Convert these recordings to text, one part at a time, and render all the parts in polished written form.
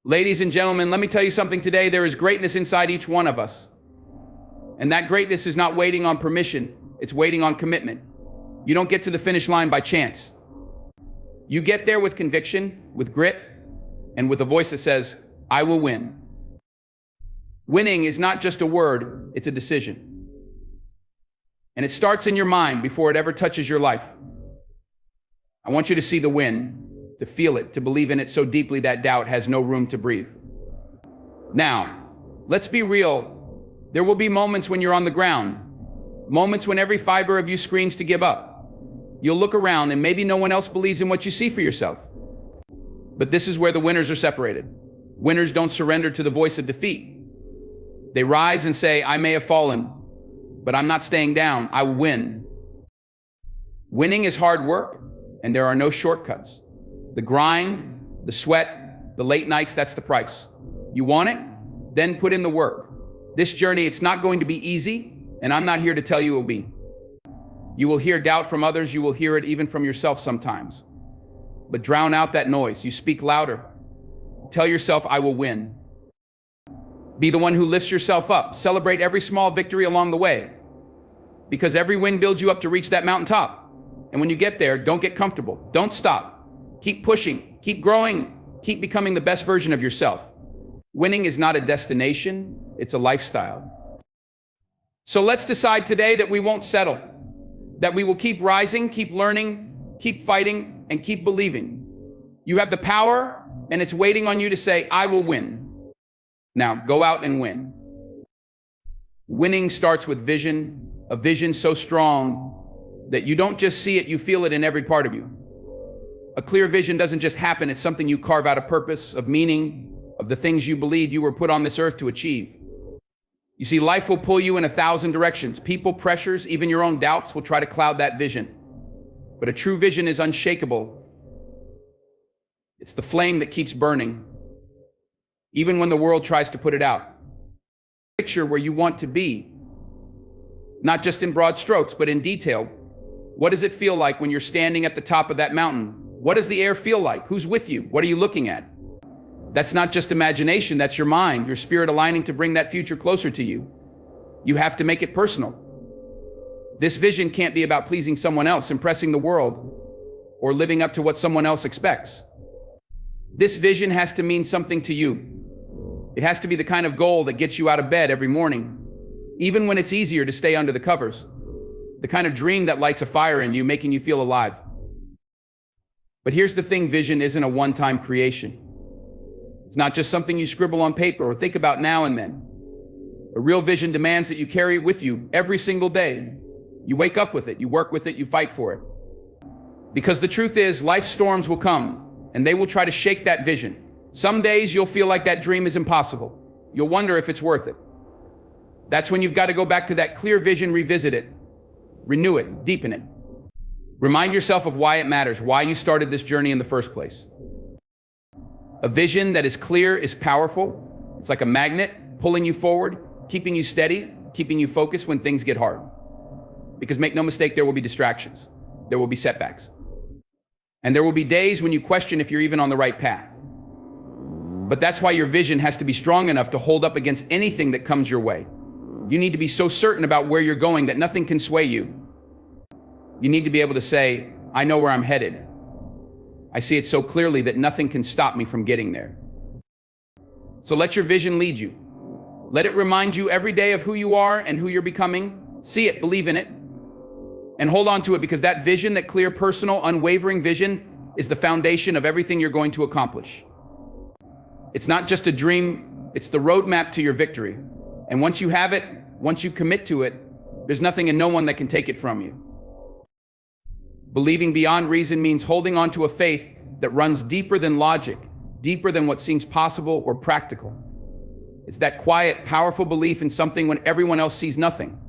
Ladies and gentlemen, let me tell you something today. There is greatness inside each one of us. And that greatness is not waiting on permission. It's waiting on commitment. You don't get to the finish line by chance. You get there with conviction, with grit, and with a voice that says, I will win. Winning is not just a word, it's a decision. And it starts in your mind before it ever touches your life. I want you to see the win, to feel it, to believe in it so deeply that doubt has no room to breathe. Now, let's be real. There will be moments when you're on the ground, moments when every fiber of you screams to give up. You'll look around and maybe no one else believes in what you see for yourself. But this is where the winners are separated. Winners don't surrender to the voice of defeat. They rise and say, I may have fallen, but I'm not staying down. I will win. Winning is hard work, and there are no shortcuts. The grind, the sweat, the late nights, that's the price. You want it? Then put in the work. This journey, it's not going to be easy, and I'm not here to tell you it will be. You will hear doubt from others. You will hear it even from yourself sometimes. But drown out that noise. You speak louder. Tell yourself, I will win. Be the one who lifts yourself up. Celebrate every small victory along the way. Because every win builds you up to reach that mountaintop. And when you get there, don't get comfortable. Don't stop. Keep pushing. Keep growing. Keep becoming the best version of yourself. Winning is not a destination. It's a lifestyle. So let's decide today that we won't settle. That we will keep rising, keep learning, keep fighting, and keep believing. You have the power, and it's waiting on you to say, I will win. Now, go out and win. Winning starts with vision, a vision so strong that you don't just see it, you feel it in every part of you. A clear vision doesn't just happen, it's something you carve out of purpose, of meaning, of the things you believe you were put on this earth to achieve. You see, life will pull you in 1,000 directions. People, pressures, even your own doubts will try to cloud that vision. But a true vision is unshakable. It's the flame that keeps burning, even when the world tries to put it out. Picture where you want to be, not just in broad strokes, but in detail. What does it feel like when you're standing at the top of that mountain? What does the air feel like? Who's with you? What are you looking at? That's not just imagination, that's your mind, your spirit aligning to bring that future closer to you. You have to make it personal. This vision can't be about pleasing someone else, impressing the world, or living up to what someone else expects. This vision has to mean something to you. It has to be the kind of goal that gets you out of bed every morning, even when it's easier to stay under the covers. The kind of dream that lights a fire in you, making you feel alive. But here's the thing, vision isn't a one-time creation. It's not just something you scribble on paper or think about now and then. A real vision demands that you carry it with you every single day. You wake up with it, you work with it, you fight for it. Because the truth is, life's storms will come, and they will try to shake that vision. Some days you'll feel like that dream is impossible. You'll wonder if it's worth it. That's when you've got to go back to that clear vision, revisit it, renew it, deepen it. Remind yourself of why it matters, why you started this journey in the first place. A vision that is clear is powerful. It's like a magnet pulling you forward, keeping you steady, keeping you focused when things get hard. Because make no mistake, there will be distractions. There will be setbacks. And there will be days when you question if you're even on the right path. But that's why your vision has to be strong enough to hold up against anything that comes your way. You need to be so certain about where you're going that nothing can sway you. You need to be able to say, I know where I'm headed. I see it so clearly that nothing can stop me from getting there. So let your vision lead you. Let it remind you every day of who you are and who you're becoming. See it, believe in it, and hold on to it, because that vision, that clear, personal, unwavering vision, is the foundation of everything you're going to accomplish. It's not just a dream, it's the roadmap to your victory. And once you have it, once you commit to it, there's nothing and no one that can take it from you. Believing beyond reason means holding on to a faith that runs deeper than logic, deeper than what seems possible or practical. It's that quiet, powerful belief in something when everyone else sees nothing.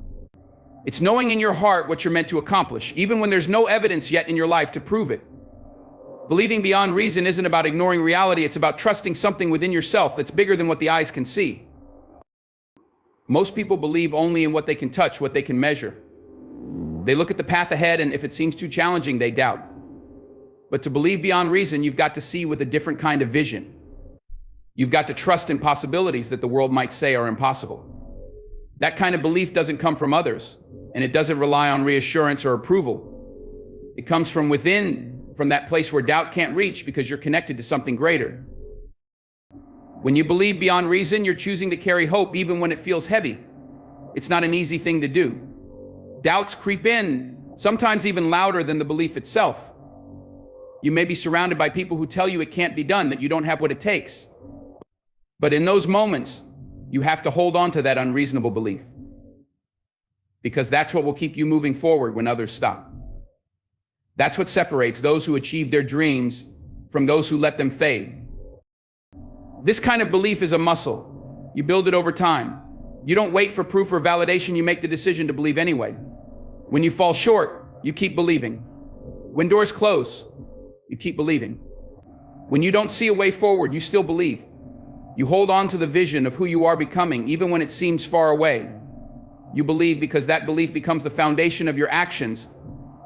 It's knowing in your heart what you're meant to accomplish, even when there's no evidence yet in your life to prove it. Believing beyond reason isn't about ignoring reality, it's about trusting something within yourself that's bigger than what the eyes can see. Most people believe only in what they can touch, what they can measure. They look at the path ahead, and if it seems too challenging, they doubt. But to believe beyond reason, you've got to see with a different kind of vision. You've got to trust in possibilities that the world might say are impossible. That kind of belief doesn't come from others, and it doesn't rely on reassurance or approval. It comes from within, from that place where doubt can't reach because you're connected to something greater. When you believe beyond reason, you're choosing to carry hope even when it feels heavy. It's not an easy thing to do. Doubts creep in, sometimes even louder than the belief itself. You may be surrounded by people who tell you it can't be done, that you don't have what it takes. But in those moments, you have to hold on to that unreasonable belief, because that's what will keep you moving forward when others stop. That's what separates those who achieve their dreams from those who let them fade. This kind of belief is a muscle. You build it over time. You don't wait for proof or validation, you make the decision to believe anyway. When you fall short, you keep believing. When doors close, you keep believing. When you don't see a way forward, you still believe. You hold on to the vision of who you are becoming, even when it seems far away. You believe because that belief becomes the foundation of your actions,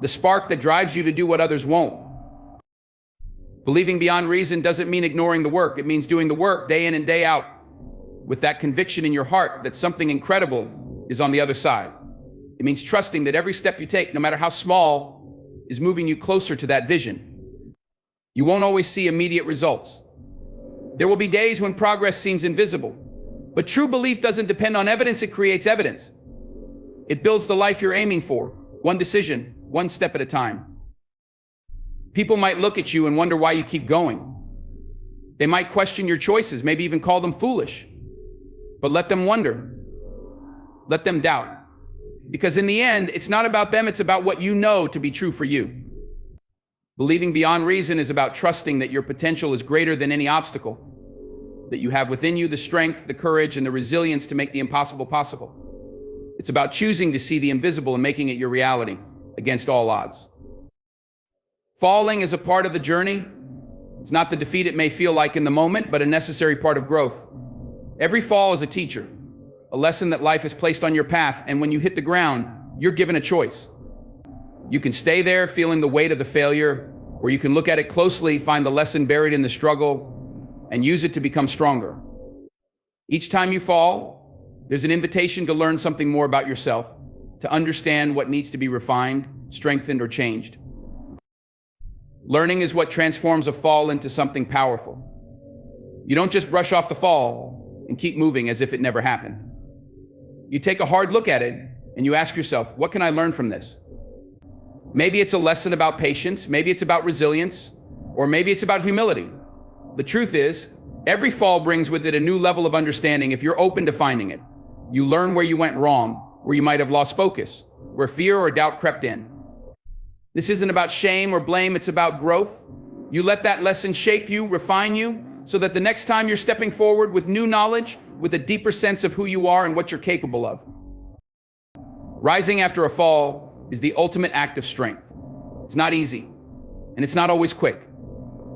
the spark that drives you to do what others won't. Believing beyond reason doesn't mean ignoring the work. It means doing the work day in and day out with that conviction in your heart that something incredible is on the other side. It means trusting that every step you take, no matter how small, is moving you closer to that vision. You won't always see immediate results. There will be days when progress seems invisible, but true belief doesn't depend on evidence, it creates evidence. It builds the life you're aiming for, one decision, one step at a time. People might look at you and wonder why you keep going. They might question your choices, maybe even call them foolish. But let them wonder. Let them doubt. Because in the end, it's not about them, it's about what you know to be true for you. Believing beyond reason is about trusting that your potential is greater than any obstacle, that you have within you the strength, the courage, and the resilience to make the impossible possible. It's about choosing to see the invisible and making it your reality against all odds. Falling is a part of the journey. It's not the defeat it may feel like in the moment, but a necessary part of growth. Every fall is a teacher, a lesson that life has placed on your path, and when you hit the ground, you're given a choice. You can stay there feeling the weight of the failure, or you can look at it closely, find the lesson buried in the struggle, and use it to become stronger. Each time you fall, there's an invitation to learn something more about yourself, to understand what needs to be refined, strengthened, or changed. Learning is what transforms a fall into something powerful. You don't just brush off the fall and keep moving as if it never happened. You take a hard look at it and you ask yourself, what can I learn from this? Maybe it's a lesson about patience, maybe it's about resilience, or maybe it's about humility. The truth is, every fall brings with it a new level of understanding if you're open to finding it. You learn where you went wrong, where you might have lost focus, where fear or doubt crept in. This isn't about shame or blame, it's about growth. You let that lesson shape you, refine you, so that the next time you're stepping forward with new knowledge, with a deeper sense of who you are and what you're capable of. Rising after a fall is the ultimate act of strength. It's not easy, and it's not always quick.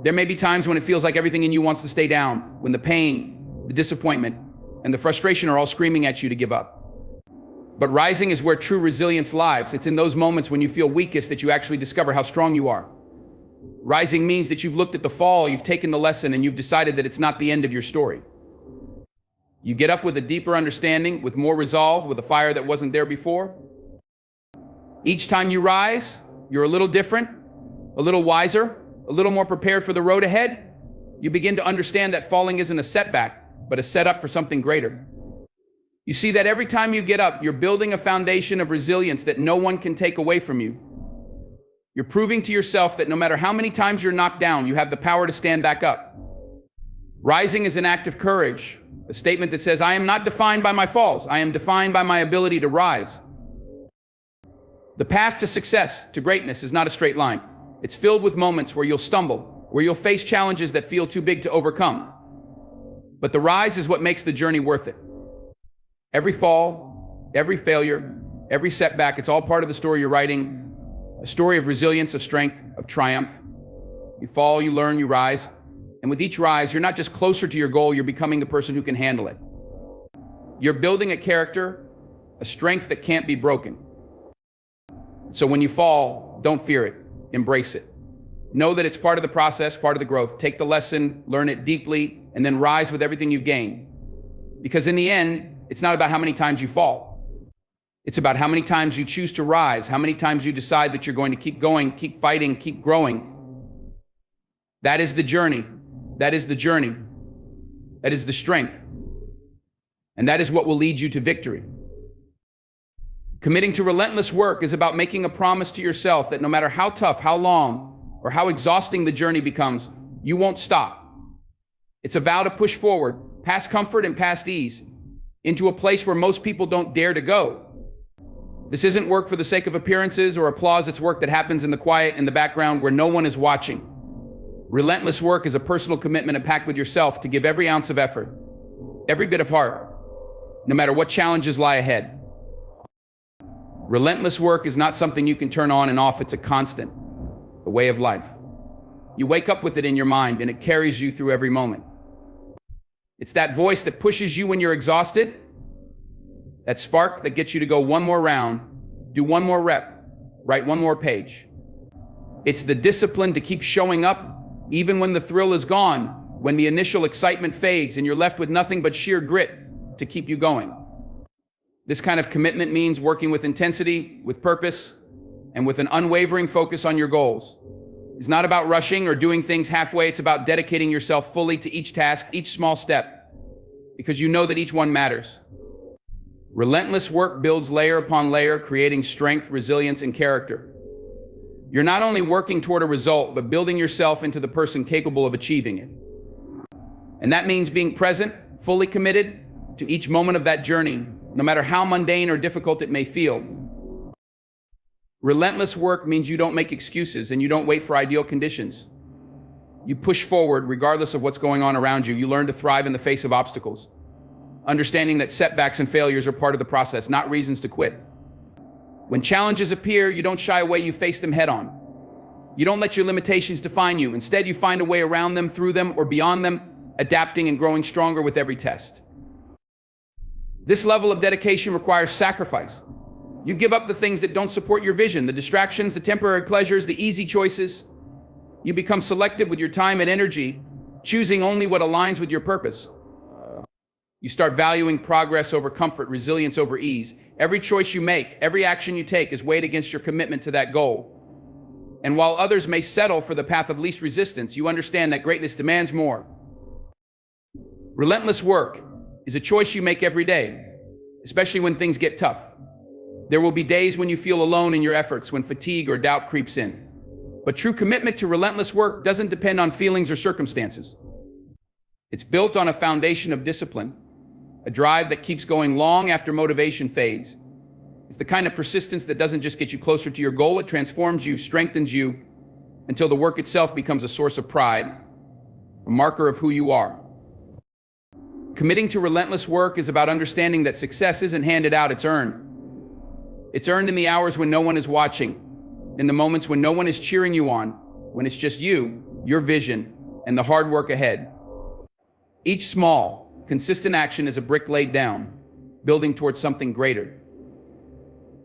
There may be times when it feels like everything in you wants to stay down, when the pain, the disappointment, and the frustration are all screaming at you to give up. But rising is where true resilience lies. It's in those moments when you feel weakest that you actually discover how strong you are. Rising means that you've looked at the fall, you've taken the lesson, and you've decided that it's not the end of your story. You get up with a deeper understanding, with more resolve, with a fire that wasn't there before. Each time you rise, you're a little different, a little wiser, a little more prepared for the road ahead. You begin to understand that falling isn't a setback, but a setup for something greater. You see that every time you get up, you're building a foundation of resilience that no one can take away from you. You're proving to yourself that no matter how many times you're knocked down, you have the power to stand back up. Rising is an act of courage, a statement that says, I am not defined by my falls. I am defined by my ability to rise. The path to success, to greatness, is not a straight line. It's filled with moments where you'll stumble, where you'll face challenges that feel too big to overcome. But the rise is what makes the journey worth it. Every fall, every failure, every setback, it's all part of the story you're writing, a story of resilience, of strength, of triumph. You fall, you learn, you rise. And with each rise, you're not just closer to your goal, you're becoming the person who can handle it. You're building a character, a strength that can't be broken. So when you fall, don't fear it, embrace it. Know that it's part of the process, part of the growth. Take the lesson, learn it deeply, and then rise with everything you've gained. Because in the end, it's not about how many times you fall. It's about how many times you choose to rise, how many times you decide that you're going to keep going, keep fighting, keep growing. That is the journey. That is the journey. That is the strength. And that is what will lead you to victory. Committing to relentless work is about making a promise to yourself that no matter how tough, how long, or how exhausting the journey becomes, you won't stop. It's a vow to push forward, past comfort and past ease, into a place where most people don't dare to go. This isn't work for the sake of appearances or applause. It's work that happens in the quiet, in the background, where no one is watching. Relentless work is a personal commitment, a pact with yourself to give every ounce of effort, every bit of heart, no matter what challenges lie ahead. Relentless work is not something you can turn on and off. It's a constant, a way of life. You wake up with it in your mind and it carries you through every moment. It's that voice that pushes you when you're exhausted, that spark that gets you to go one more round, do one more rep, write one more page. It's the discipline to keep showing up even when the thrill is gone, when the initial excitement fades and you're left with nothing but sheer grit to keep you going. This kind of commitment means working with intensity, with purpose, and with an unwavering focus on your goals. It's not about rushing or doing things halfway. It's about dedicating yourself fully to each task, each small step, because you know that each one matters. Relentless work builds layer upon layer, creating strength, resilience, and character. You're not only working toward a result, but building yourself into the person capable of achieving it. And that means being present, fully committed to each moment of that journey, no matter how mundane or difficult it may feel. Relentless work means you don't make excuses and you don't wait for ideal conditions. You push forward regardless of what's going on around you. You learn to thrive in the face of obstacles, understanding that setbacks and failures are part of the process, not reasons to quit. When challenges appear, you don't shy away, you face them head on. You don't let your limitations define you. Instead, you find a way around them, through them, or beyond them, adapting and growing stronger with every test. This level of dedication requires sacrifice. You give up the things that don't support your vision, the distractions, the temporary pleasures, the easy choices. You become selective with your time and energy, choosing only what aligns with your purpose. You start valuing progress over comfort, resilience over ease. Every choice you make, every action you take is weighed against your commitment to that goal. And while others may settle for the path of least resistance, you understand that greatness demands more. Relentless work is a choice you make every day, especially when things get tough. There will be days when you feel alone in your efforts, when fatigue or doubt creeps in. But true commitment to relentless work doesn't depend on feelings or circumstances. It's built on a foundation of discipline, a drive that keeps going long after motivation fades. It's the kind of persistence that doesn't just get you closer to your goal, it transforms you, strengthens you, until the work itself becomes a source of pride, a marker of who you are. Committing to relentless work is about understanding that success isn't handed out, it's earned. It's earned in the hours when no one is watching, in the moments when no one is cheering you on, when it's just you, your vision, and the hard work ahead. Each small, consistent action is a brick laid down, building towards something greater.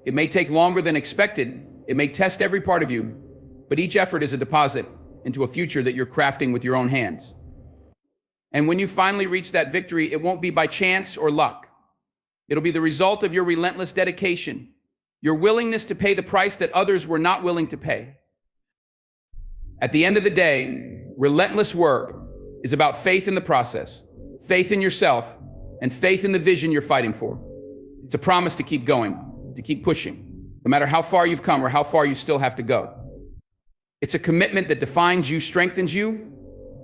It may take longer than expected, it may test every part of you, but each effort is a deposit into a future that you're crafting with your own hands. And when you finally reach that victory, it won't be by chance or luck. It'll be the result of your relentless dedication, your willingness to pay the price that others were not willing to pay. At the end of the day, relentless work is about faith in the process, faith in yourself, and faith in the vision you're fighting for. It's a promise to keep going, to keep pushing, no matter how far you've come or how far you still have to go. It's a commitment that defines you, strengthens you,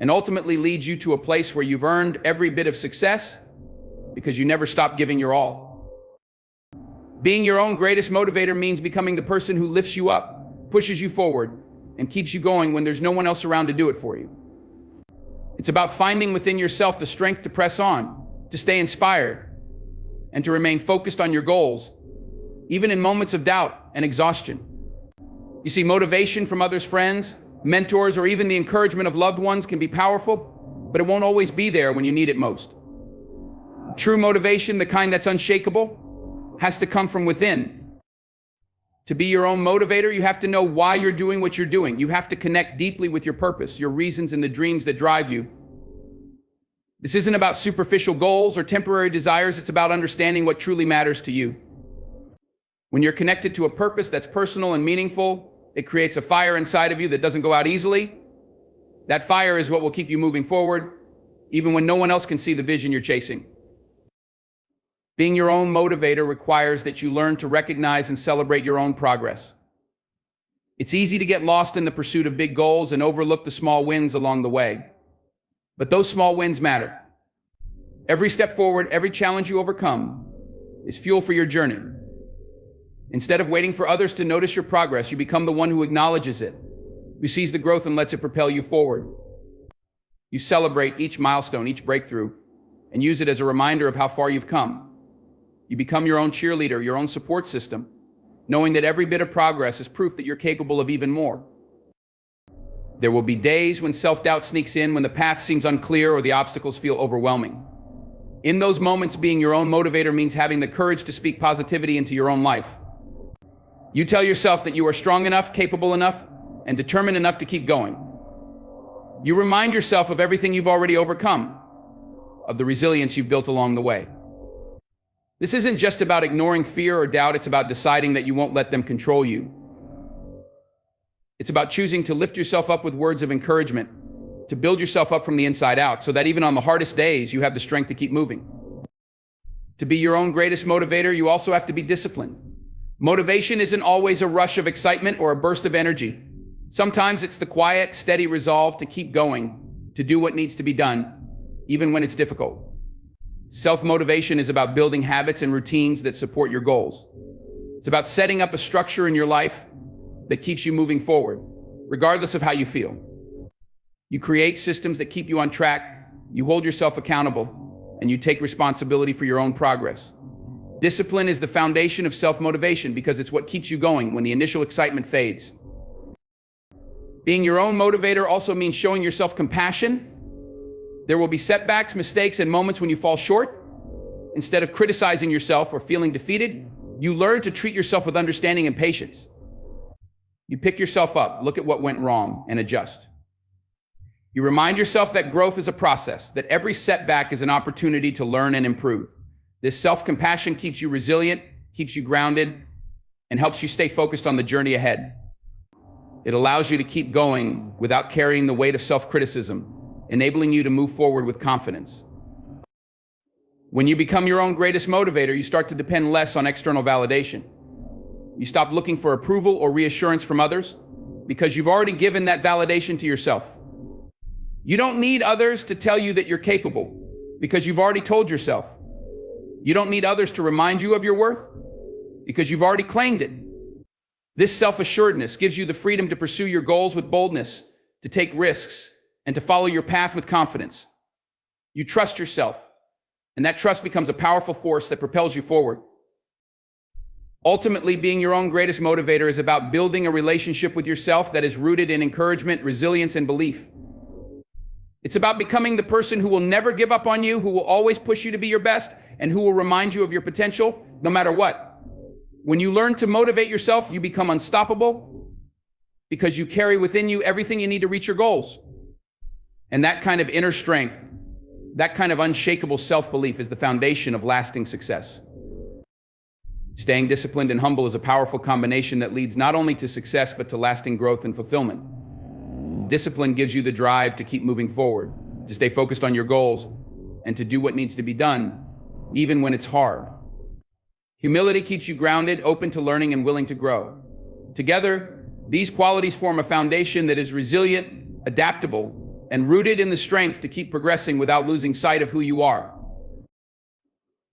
and ultimately leads you to a place where you've earned every bit of success because you never stop giving your all. Being your own greatest motivator means becoming the person who lifts you up, pushes you forward, and keeps you going when there's no one else around to do it for you. It's about finding within yourself the strength to press on, to stay inspired, and to remain focused on your goals, even in moments of doubt and exhaustion. You see, motivation from others, friends, mentors, or even the encouragement of loved ones can be powerful, but it won't always be there when you need it most. True motivation, the kind that's unshakable, has to come from within. To be your own motivator, you have to know why you're doing what you're doing. You have to connect deeply with your purpose, your reasons, and the dreams that drive you. This isn't about superficial goals or temporary desires. It's about understanding what truly matters to you. When you're connected to a purpose that's personal and meaningful, it creates a fire inside of you that doesn't go out easily. That fire is what will keep you moving forward, even when no one else can see the vision you're chasing. Being your own motivator requires that you learn to recognize and celebrate your own progress. It's easy to get lost in the pursuit of big goals and overlook the small wins along the way. But those small wins matter. Every step forward, every challenge you overcome is fuel for your journey. Instead of waiting for others to notice your progress, you become the one who acknowledges it, who sees the growth and lets it propel you forward. You celebrate each milestone, each breakthrough, and use it as a reminder of how far you've come. You become your own cheerleader, your own support system, knowing that every bit of progress is proof that you're capable of even more. There will be days when self-doubt sneaks in, when the path seems unclear or the obstacles feel overwhelming. In those moments, being your own motivator means having the courage to speak positivity into your own life. You tell yourself that you are strong enough, capable enough, and determined enough to keep going. You remind yourself of everything you've already overcome, of the resilience you've built along the way. This isn't just about ignoring fear or doubt, it's about deciding that you won't let them control you. It's about choosing to lift yourself up with words of encouragement, to build yourself up from the inside out, so that even on the hardest days, you have the strength to keep moving. To be your own greatest motivator, you also have to be disciplined. Motivation isn't always a rush of excitement or a burst of energy. Sometimes it's the quiet, steady resolve to keep going, to do what needs to be done, even when it's difficult. Self-motivation is about building habits and routines that support your goals. It's about setting up a structure in your life that keeps you moving forward, regardless of how you feel. You create systems that keep you on track, you hold yourself accountable, and you take responsibility for your own progress. Discipline is the foundation of self-motivation because it's what keeps you going when the initial excitement fades. Being your own motivator also means showing yourself compassion. There will be setbacks, mistakes, and moments when you fall short. Instead of criticizing yourself or feeling defeated, you learn to treat yourself with understanding and patience. You pick yourself up, look at what went wrong, and adjust. You remind yourself that growth is a process, that every setback is an opportunity to learn and improve. This self-compassion keeps you resilient, keeps you grounded, and helps you stay focused on the journey ahead. It allows you to keep going without carrying the weight of self-criticism, enabling you to move forward with confidence. When you become your own greatest motivator, you start to depend less on external validation. You stop looking for approval or reassurance from others because you've already given that validation to yourself. You don't need others to tell you that you're capable because you've already told yourself. You don't need others to remind you of your worth because you've already claimed it. This self-assuredness gives you the freedom to pursue your goals with boldness, to take risks, and to follow your path with confidence. You trust yourself, and that trust becomes a powerful force that propels you forward. Ultimately, being your own greatest motivator is about building a relationship with yourself that is rooted in encouragement, resilience, and belief. It's about becoming the person who will never give up on you, who will always push you to be your best, and who will remind you of your potential, no matter what. When you learn to motivate yourself, you become unstoppable because you carry within you everything you need to reach your goals. And that kind of inner strength, that kind of unshakable self-belief is the foundation of lasting success. Staying disciplined and humble is a powerful combination that leads not only to success, but to lasting growth and fulfillment. Discipline gives you the drive to keep moving forward, to stay focused on your goals, and to do what needs to be done, even when it's hard. Humility keeps you grounded, open to learning, and willing to grow. Together, these qualities form a foundation that is resilient, adaptable, and rooted in the strength to keep progressing without losing sight of who you are.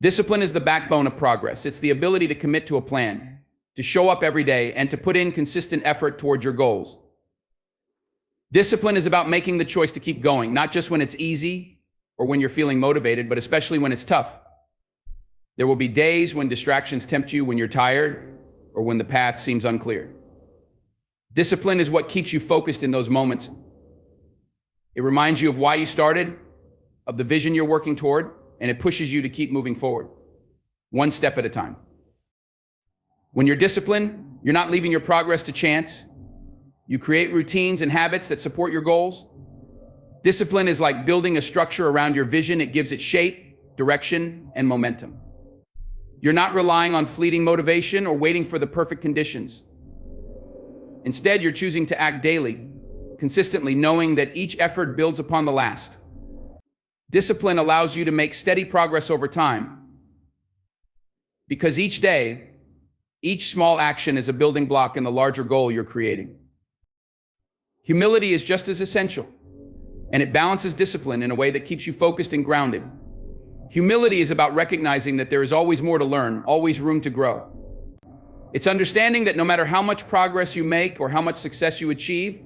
Discipline is the backbone of progress. It's the ability to commit to a plan, to show up every day, and to put in consistent effort towards your goals. Discipline is about making the choice to keep going, not just when it's easy or when you're feeling motivated, but especially when it's tough. There will be days when distractions tempt you, when you're tired, or when the path seems unclear. Discipline is what keeps you focused in those moments. It reminds you of why you started, of the vision you're working toward, and it pushes you to keep moving forward, one step at a time. When you're disciplined, you're not leaving your progress to chance. You create routines and habits that support your goals. Discipline is like building a structure around your vision. It gives it shape, direction, and momentum. You're not relying on fleeting motivation or waiting for the perfect conditions. Instead, you're choosing to act daily, consistently, knowing that each effort builds upon the last. Discipline allows you to make steady progress over time, because each day, each small action is a building block in the larger goal you're creating. Humility is just as essential, and it balances discipline in a way that keeps you focused and grounded. Humility is about recognizing that there is always more to learn, always room to grow. It's understanding that no matter how much progress you make or how much success you achieve,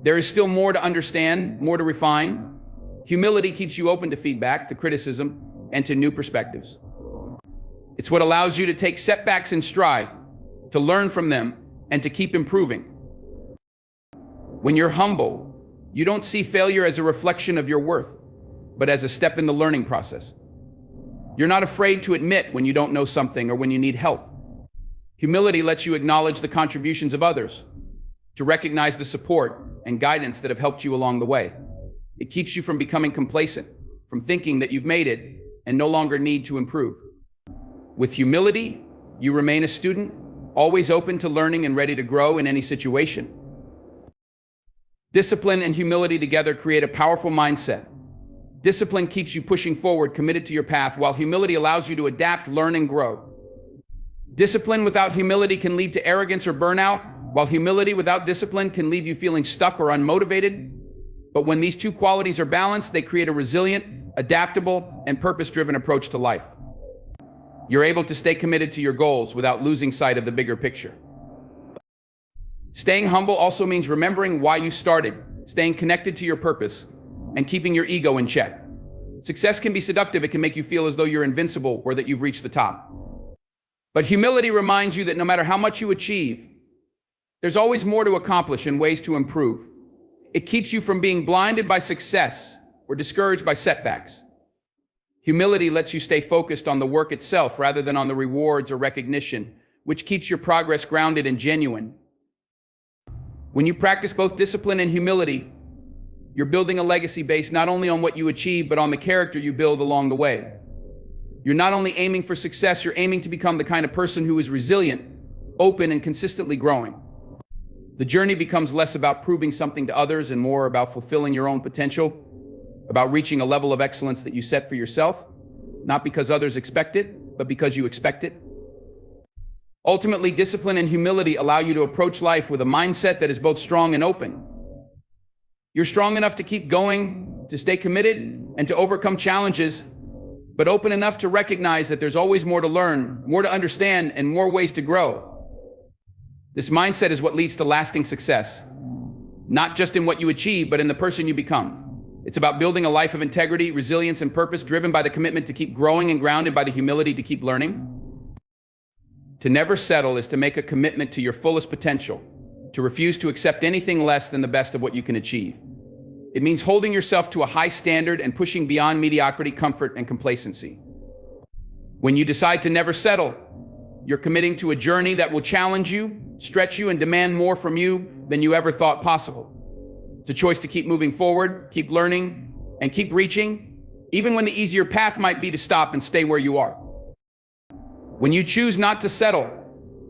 there is still more to understand, more to refine. Humility keeps you open to feedback, to criticism, and to new perspectives. It's what allows you to take setbacks in stride, to learn from them, and to keep improving. When you're humble, you don't see failure as a reflection of your worth, but as a step in the learning process. You're not afraid to admit when you don't know something or when you need help. Humility lets you acknowledge the contributions of others, to recognize the support and guidance that have helped you along the way. It keeps you from becoming complacent, from thinking that you've made it and no longer need to improve. With humility, you remain a student, always open to learning and ready to grow in any situation. Discipline and humility together create a powerful mindset. Discipline keeps you pushing forward, committed to your path, while humility allows you to adapt, learn, and grow. Discipline without humility can lead to arrogance or burnout, while humility without discipline can leave you feeling stuck or unmotivated. But when these two qualities are balanced, they create a resilient, adaptable, and purpose-driven approach to life. You're able to stay committed to your goals without losing sight of the bigger picture. Staying humble also means remembering why you started, staying connected to your purpose, and keeping your ego in check. Success can be seductive. It can make you feel as though you're invincible or that you've reached the top. But humility reminds you that no matter how much you achieve, there's always more to accomplish and ways to improve. It keeps you from being blinded by success or discouraged by setbacks. Humility lets you stay focused on the work itself rather than on the rewards or recognition, which keeps your progress grounded and genuine. When you practice both discipline and humility, you're building a legacy based not only on what you achieve, but on the character you build along the way. You're not only aiming for success, you're aiming to become the kind of person who is resilient, open, and consistently growing. The journey becomes less about proving something to others and more about fulfilling your own potential, about reaching a level of excellence that you set for yourself, not because others expect it, but because you expect it. Ultimately, discipline and humility allow you to approach life with a mindset that is both strong and open. You're strong enough to keep going, to stay committed, and to overcome challenges, but open enough to recognize that there's always more to learn, more to understand, and more ways to grow. This mindset is what leads to lasting success, not just in what you achieve, but in the person you become. It's about building a life of integrity, resilience, and purpose, driven by the commitment to keep growing and grounded by the humility to keep learning. To never settle is to make a commitment to your fullest potential, to refuse to accept anything less than the best of what you can achieve. It means holding yourself to a high standard and pushing beyond mediocrity, comfort, and complacency. When you decide to never settle, you're committing to a journey that will challenge you, stretch you, and demand more from you than you ever thought possible. It's a choice to keep moving forward, keep learning, and keep reaching, even when the easier path might be to stop and stay where you are. When you choose not to settle,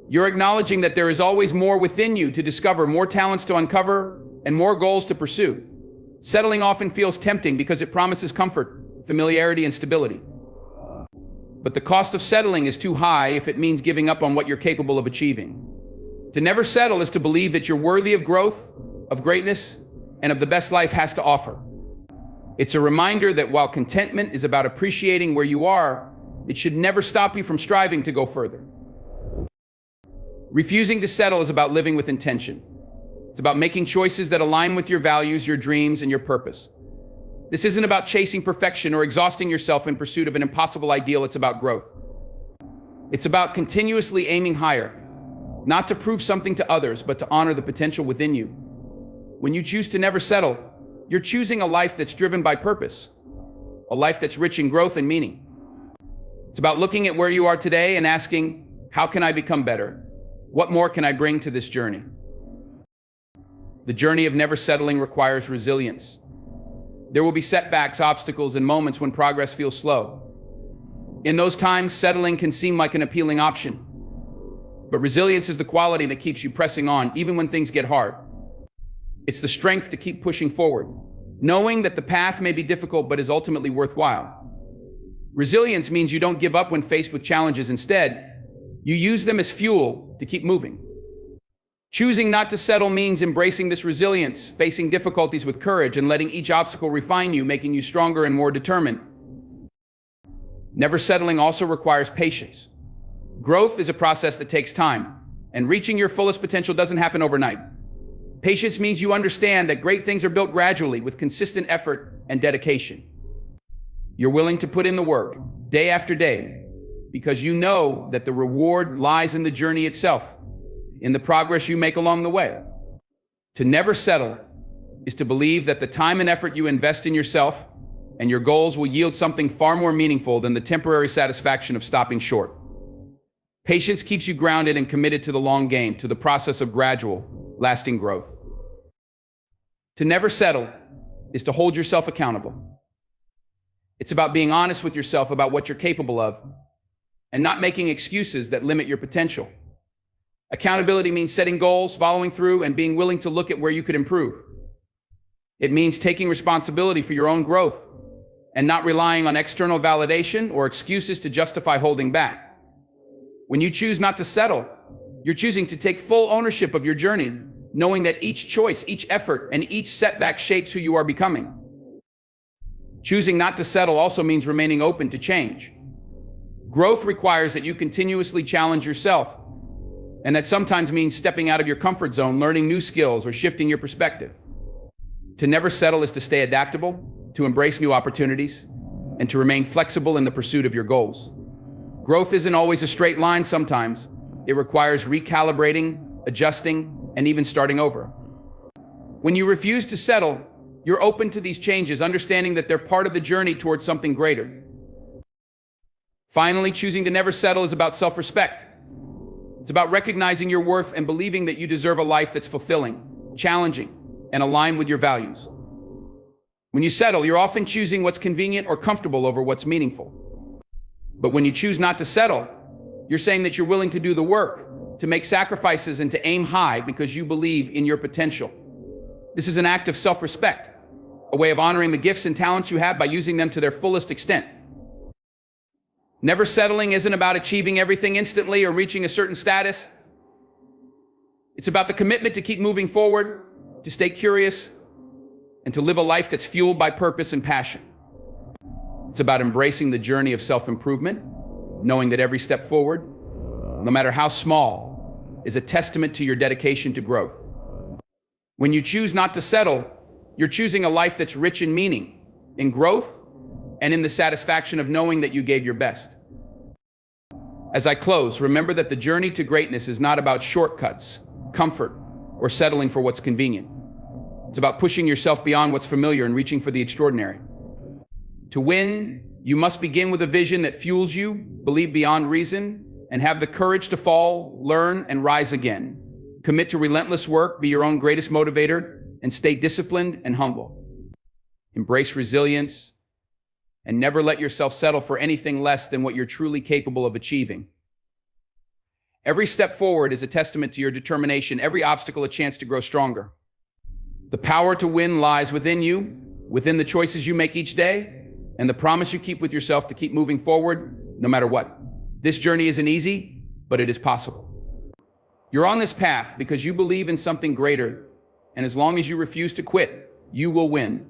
you're acknowledging that there is always more within you to discover, more talents to uncover, and more goals to pursue. Settling often feels tempting because it promises comfort, familiarity, and stability. But the cost of settling is too high if it means giving up on what you're capable of achieving. To never settle is to believe that you're worthy of growth, of greatness, and of the best life has to offer. It's a reminder that while contentment is about appreciating where you are, it should never stop you from striving to go further. Refusing to settle is about living with intention. It's about making choices that align with your values, your dreams, and your purpose. This isn't about chasing perfection or exhausting yourself in pursuit of an impossible ideal. It's about growth. It's about continuously aiming higher, not to prove something to others, but to honor the potential within you. When you choose to never settle, you're choosing a life that's driven by purpose, a life that's rich in growth and meaning. It's about looking at where you are today and asking, how can I become better? What more can I bring to this journey? The journey of never settling requires resilience. There will be setbacks, obstacles, and moments when progress feels slow. In those times, settling can seem like an appealing option. But resilience is the quality that keeps you pressing on, even when things get hard. It's the strength to keep pushing forward, knowing that the path may be difficult but is ultimately worthwhile. Resilience means you don't give up when faced with challenges. Instead, you use them as fuel to keep moving. Choosing not to settle means embracing this resilience, facing difficulties with courage, and letting each obstacle refine you, making you stronger and more determined. Never settling also requires patience. Growth is a process that takes time, and reaching your fullest potential doesn't happen overnight. Patience means you understand that great things are built gradually with consistent effort and dedication. You're willing to put in the work day after day because you know that the reward lies in the journey itself, in the progress you make along the way. To never settle is to believe that the time and effort you invest in yourself and your goals will yield something far more meaningful than the temporary satisfaction of stopping short. Patience keeps you grounded and committed to the long game, to the process of gradual, lasting growth. To never settle is to hold yourself accountable. It's about being honest with yourself about what you're capable of and not making excuses that limit your potential. Accountability means setting goals, following through, and being willing to look at where you could improve. It means taking responsibility for your own growth and not relying on external validation or excuses to justify holding back. When you choose not to settle, you're choosing to take full ownership of your journey, knowing that each choice, each effort, and each setback shapes who you are becoming. Choosing not to settle also means remaining open to change. Growth requires that you continuously challenge yourself, and that sometimes means stepping out of your comfort zone, learning new skills, or shifting your perspective. To never settle is to stay adaptable, to embrace new opportunities, and to remain flexible in the pursuit of your goals. Growth isn't always a straight line. Sometimes it requires recalibrating, adjusting, and even starting over. When you refuse to settle, you're open to these changes, understanding that they're part of the journey towards something greater. Finally, choosing to never settle is about self-respect. It's about recognizing your worth and believing that you deserve a life that's fulfilling, challenging, and aligned with your values. When you settle, you're often choosing what's convenient or comfortable over what's meaningful. But when you choose not to settle, you're saying that you're willing to do the work, to make sacrifices, and to aim high because you believe in your potential. This is an act of self-respect, a way of honoring the gifts and talents you have by using them to their fullest extent. Never settling isn't about achieving everything instantly or reaching a certain status. It's about the commitment to keep moving forward, to stay curious, and to live a life that's fueled by purpose and passion. It's about embracing the journey of self-improvement, knowing that every step forward, no matter how small, is a testament to your dedication to growth. When you choose not to settle, you're choosing a life that's rich in meaning, in growth, and in the satisfaction of knowing that you gave your best. As I close, remember that the journey to greatness is not about shortcuts, comfort, or settling for what's convenient. It's about pushing yourself beyond what's familiar and reaching for the extraordinary. To win, you must begin with a vision that fuels you, believe beyond reason, and have the courage to fall, learn, and rise again. Commit to relentless work, be your own greatest motivator, and stay disciplined and humble. Embrace resilience, and never let yourself settle for anything less than what you're truly capable of achieving. Every step forward is a testament to your determination, every obstacle a chance to grow stronger. The power to win lies within you, within the choices you make each day, and the promise you keep with yourself to keep moving forward no matter what. This journey isn't easy, but it is possible. You're on this path because you believe in something greater, and as long as you refuse to quit, you will win.